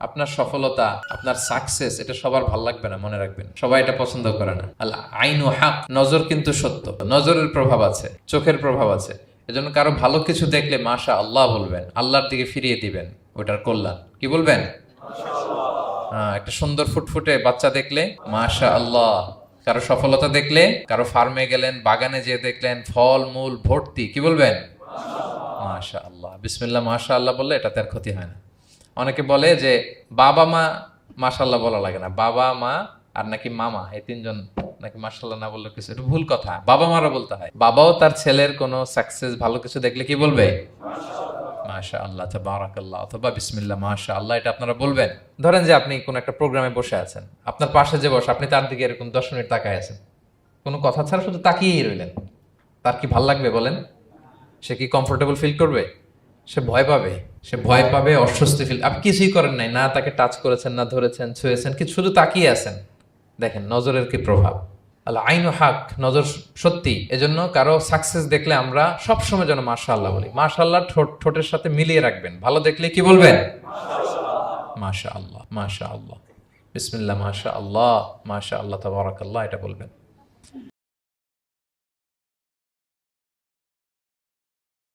আপনার সফলতা, আপনার সাকসেস, এটা সবার ভাল লাগবে না, মনে রাখবেন। সবাই এটা পছন্দ করে না। আল আইনু হাক, নজর কিন্তু সত্য, নজরের প্রভাব আছে, চোখের প্রভাব আছে। এজন্য কারো ভালো কিছু দেখলে মাশা আল্লাহ বলবেন, আল্লাহর দিকে ফিরিয়ে দিবেন ওটার কল্যাণ। কি বলবেন? একটা সুন্দর ফুটফুটে বাচ্চা দেখলে মাশা আল্লাহ। কারো সফলতা দেখলে, কারো ফার্মে গেলেন, বাগানে যেয়ে দেখলেন ফল মূল ভর্তি, কি বলবেন? মাশা আল্লাহ, বিসমিল্লাহ মাশা আল্লাহ বললে এটাতে আর ক্ষতি হয় না। অনেকে বলে যে বাবা মা মাশাল্লাহ বলা লাগে না, বাবা মা আর নাকি মামা, এই তিনজন নাকি মাশাল্লাহ না বললে কিছু, এটা ভুল কথা। বাবা মারও বলতে হয়। বাবাও তার ছেলের কোনো সাকসেস, ভালো কিছু দেখলে কি বলবে? মাশা আল্লাহ, তাবারাকাল্লাহ, অথবা বিসমিল্লাহ মাশা আল্লাহ, এটা আপনারা বলবেন। ধরেন যে আপনি কোন একটা প্রোগ্রামে বসে আছেন, আপনার পাশে যে বসে, আপনি তার দিকে এরকম 10 মিনিট তাকায় আছেন, কোনো কথা ছাড়া শুধু তাকিয়েই রইলেন। তার কি ভাল লাগবে বলেন? সে কি কমফোর্টেবল ফিল করবে? সে ভয় পাবে, সে ভয় পাবে, অস্বস্তি ফিল। আপনি কিছুই করেন নাই, না তাকে টাচ করেছেন, না ধরেছেন, ছুঁয়েছেন, কি শুধু তাকিয়ে আছেন। দেখেন নজরের কি প্রভাব। আল্লাহ আইনু হাক, নজর সত্যি। এজন্য কারো সাকসেস দেখলে আমরা সবসময় যেন মাশাআল্লাহ বলি। মাশাআল্লাহ ঠোঁটের সাথে মিলিয়ে রাখবেন। ভালো দেখলে কি বলবেন? মাশাআল্লাহ, মাশাআল্লাহ, বিসমিল্লাহ মাশাআল্লাহ, মাশাআল্লাহ, তাবারাকাল্লাহ, এটা বলবেন।